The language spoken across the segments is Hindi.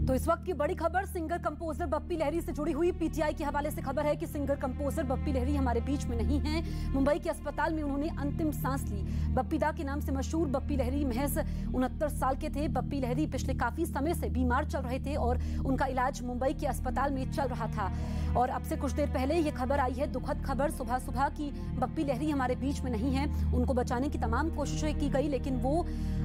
तो इस वक्त की बड़ी खबर सिंगर कंपोजर बप्पी लहरी से जुड़ी हुई। पीटीआई के हवाले से खबर है कि सिंगर कंपोजर बप्पी लहरी हमारे बीच में नहीं हैं। मुंबई के अस्पताल में उन्होंने अंतिम सांस ली। बप्पी दा के नाम से मशहूर बप्पी लहरी महज 69 साल के थे। बप्पी लहरी पिछले काफी समय से बीमार चल रहे थे और उनका इलाज मुंबई के अस्पताल में चल रहा था। और अब से कुछ देर पहले ये खबर आई है, दुखद खबर सुबह सुबह की बप्पी लहरी हमारे बीच में नहीं है। उनको बचाने की तमाम कोशिशें की गई लेकिन वो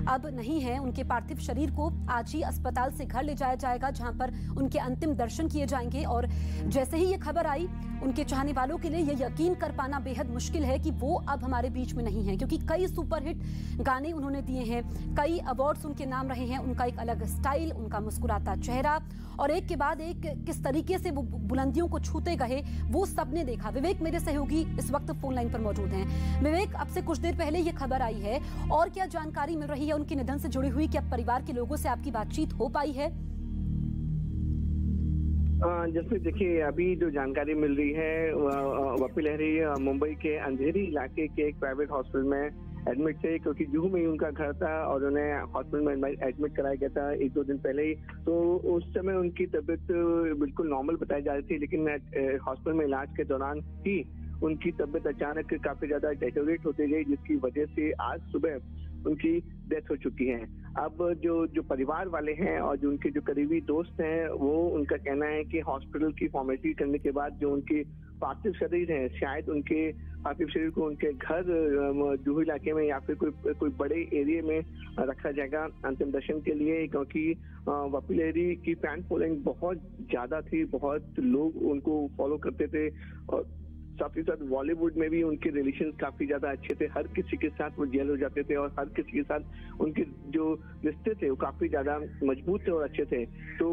अब नहीं है। उनके पार्थिव शरीर को आज ही अस्पताल से घर ले जाया जाएगा जहां पर उनके अंतिम दर्शन किए जाएंगे। और जैसे ही ये खबर आई, उनके चाहने वालों के लिए ये यकीन कर पाना बेहद मुश्किल है कि वो अब हमारे बीच में नहीं है, क्योंकि कई सुपरहिट गाने उन्होंने दिए हैं, कई अवार्ड्स उनके नाम रहे हैं। उनका एक अलग स्टाइल, उनका मुस्कुराता चेहरा और एक के बाद एक किस तरीके से वो बुलंदियों को छूते गए वो सबने देखा। विवेक मेरे सहयोगी इस वक्त फोन लाइन पर मौजूद हैं। विवेक, अब से कुछ देर पहले ये खबर आई है और क्या जानकारी मिल रही है उनके निधन से जुड़ी हुई? क्या परिवार के लोगों से आपकी बातचीत हो पाई है? जैसे देखिए, अभी जो जानकारी मिल रही है, बप्पी लहरी मुंबई के अंधेरी इलाके के एक प्राइवेट हॉस्पिटल में एडमिट थे, क्योंकि जुहू में ही उनका घर था और उन्हें हॉस्पिटल में एडमिट कराया गया था 1-2 दिन पहले ही। तो उस समय उनकी तबीयत बिल्कुल नॉर्मल बताई जा रही थी, लेकिन हॉस्पिटल में इलाज के दौरान ही उनकी तबीयत अचानक काफी ज्यादा डेटोरेट होती गई, जिसकी वजह से आज सुबह उनकी डेथ हो चुकी है। अब जो परिवार वाले हैं और जो उनके जो करीबी दोस्त हैं, वो उनका कहना है कि हॉस्पिटल की फॉर्मेलिटी करने के बाद जो उनकी पार्थिव शरीर है, शायद उनके पार्थिव शरीर को उनके घर जुहू इलाके में या फिर कोई बड़े एरिया में रखा जाएगा अंतिम दर्शन के लिए, क्योंकि बप्पी लहरी की फैन फॉलोइंग बहुत ज्यादा थी। बहुत लोग उनको फॉलो करते थे और साथ ही साथ बॉलीवुड में भी उनके रिलेशन काफी ज्यादा अच्छे थे। हर किसी के साथ वो जेल हो जाते थे और हर किसी के साथ उनके जो रिश्ते थे वो काफी ज्यादा मजबूत थे और अच्छे थे। तो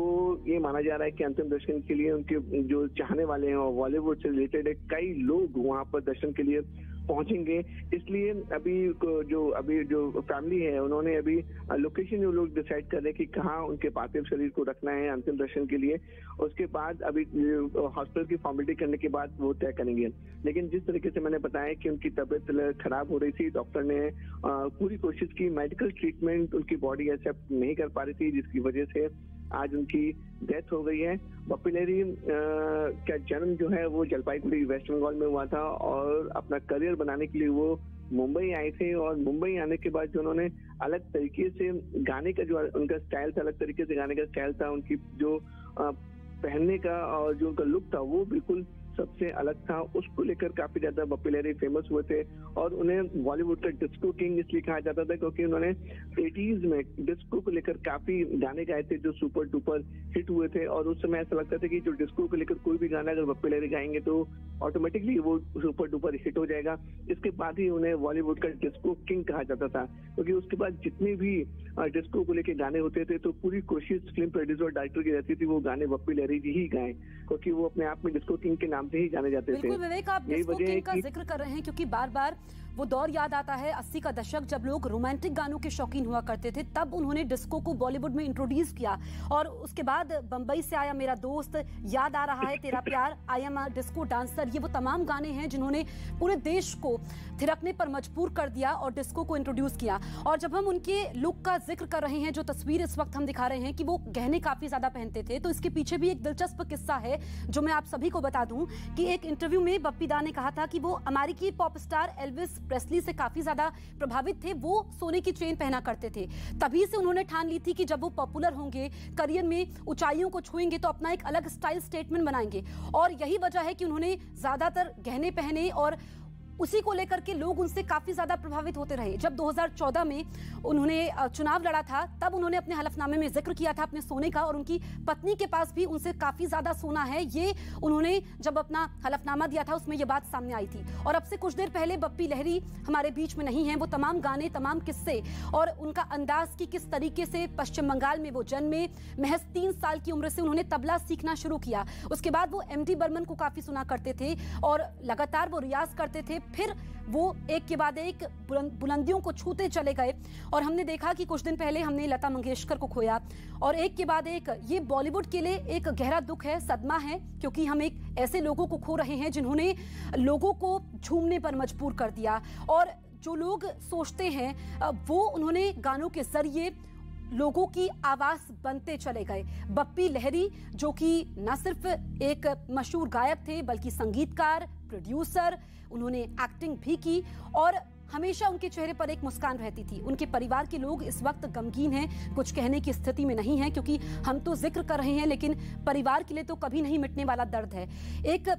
ये माना जा रहा है कि अंतिम दर्शन के लिए उनके जो चाहने वाले हैं और बॉलीवुड से रिलेटेड कई लोग वहां पर दर्शन के लिए पहुंचेंगे। इसलिए अभी जो फैमिली है, उन्होंने अभी लोकेशन वो लोग डिसाइड कर रहे हैं कि कहाँ उनके पार्थिव शरीर को रखना है अंतिम दर्शन के लिए। उसके बाद अभी हॉस्पिटल की फॉर्मेलिटी करने के बाद वो तय करेंगे। लेकिन जिस तरीके से मैंने बताया कि उनकी तबीयत खराब हो रही थी, डॉक्टर ने पूरी कोशिश की, मेडिकल ट्रीटमेंट उनकी बॉडी एक्सेप्ट नहीं कर पा रही थी, जिसकी वजह से आज उनकी डेथ हो गई है। बप्पी लहरी का जन्म जो है वो जलपाईगुड़ी वेस्ट बंगाल में हुआ था और अपना करियर बनाने के लिए वो मुंबई आए थे। और मुंबई आने के बाद जो उन्होंने अलग तरीके से गाने का जो उनका स्टाइल था, अलग तरीके से गाने का स्टाइल था, उनकी जो पहनने का और जो उनका लुक था वो बिल्कुल सबसे अलग था। उसको लेकर काफी ज्यादा बप्पी लहरी फेमस हुए थे और उन्हें बॉलीवुड का डिस्को किंग इसलिए कहा जाता था क्योंकि उन्होंने 80s में डिस्को को लेकर काफी गाने गाए थे जो सुपर डुपर हिट हुए थे। और उस समय ऐसा लगता था कि जो डिस्को को लेकर कोई भी गाना अगर बप्पी लहरी गाएंगे तो ऑटोमेटिकली वो सुपर डुपर हिट हो जाएगा। इसके बाद ही उन्हें बॉलीवुड का डिस्को किंग कहा जाता था, क्योंकि उसके बाद जितने भी डिस्को को लेकर गाने होते थे तो पूरी कोशिश फिल्म प्रोड्यूसर और डायरेक्टर की रहती थी वो गाने बप्पी लहरी जी ही गाएं, क्योंकि वो अपने आप में डिस्को किंग के नाम से ही जाने जाते थे। बिल्कुल विवेक, आप डिस्को किंग का जिक्र कर रहे हैं क्योंकि बार बार वो दौर याद आता है 80 का दशक, जब लोग रोमांटिक गानों के शौकीन हुआ करते थे। तब उन्होंने डिस्को को बॉलीवुड में इंट्रोड्यूस किया और उसके बाद बंबई से आया मेरा दोस्त, याद आ रहा है तेरा प्यार, I am a disco dancer, ये वो तमाम गाने हैं जिन्होंने पूरे देश को थिरकने पर मजबूर कर दिया और डिस्को को इंट्रोड्यूस किया। और जब हम उनके लुक का जिक्र कर रहे हैं, जो तस्वीर इस वक्त हम दिखा रहे हैं कि वो गहने काफी ज्यादा पहनते थे, तो इसके पीछे भी एक दिलचस्प किस्सा है जो मैं आप सभी को बता दूं कि एक इंटरव्यू में बप्पी दा ने कहा था कि वो अमेरिकी पॉप स्टार एल्विस प्रेस्ली से काफी ज्यादा प्रभावित थे। वो सोने की चेन पहना करते थे। तभी से उन्होंने ठान ली थी कि जब वो पॉपुलर होंगे, करियर में ऊंचाइयों को छुएंगे तो अपना एक अलग स्टाइल स्टेटमेंट बनाएंगे। और यही वजह है कि उन्होंने ज्यादातर गहने पहने और उसी को लेकर के लोग उनसे काफी ज्यादा प्रभावित होते रहे। जब 2014 में उन्होंने चुनाव लड़ा था, तब उन्होंने अपने हलफनामे में जिक्र किया था अपने सोने का, और उनकी पत्नी के पास भी उनसे काफी ज्यादा सोना है। ये उन्होंने जब अपना हलफनामा दिया था उसमें ये बात सामने आई थी। और अब से कुछ देर पहले बप्पी लहरी हमारे बीच में नहीं है। वो तमाम गाने, तमाम किस्से और उनका अंदाज की किस तरीके से पश्चिम बंगाल में वो जन्मे, महज 3 साल की उम्र से उन्होंने तबला सीखना शुरू किया। उसके बाद वो एमडी बर्मन को काफी सुना करते थे और लगातार वो रियाज करते थे। फिर वो एक के बाद एक बुलंदियों को छूते चले गए और हमने देखा कि कुछ दिन पहले हमने लता मंगेशकर को खोया। और एक के बाद एक ये बॉलीवुड के लिए एक गहरा दुख है, सदमा है, क्योंकि हम एक ऐसे लोगों को खो रहे हैं जिन्होंने लोगों को झूमने पर मजबूर कर दिया। और जो लोग सोचते हैं वो उन्होंने गानों के जरिए लोगों की आवाज बनते चले गए। बप्पी लहरी जो कि न सिर्फ एक मशहूर गायक थे बल्कि संगीतकार, प्रोड्यूसर, उन्होंने एक्टिंग भी की और हमेशा उनके चेहरे पर एक मुस्कान रहती थी। उनके परिवार के लोग इस वक्त गमगीन हैं, कुछ कहने की स्थिति में नहीं है क्योंकि हम तो जिक्र कर रहे हैं लेकिन परिवार के लिए तो कभी नहीं मिटने वाला दर्द है। एक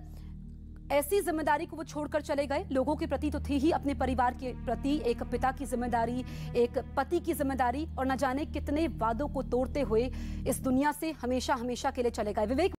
ऐसी जिम्मेदारी को वो छोड़कर चले गए। लोगों के प्रति तो थी ही, अपने परिवार के प्रति एक पिता की जिम्मेदारी, एक पति की जिम्मेदारी और न जाने कितने वादों को तोड़ते हुए इस दुनिया से हमेशा हमेशा के लिए चले गए। विवेक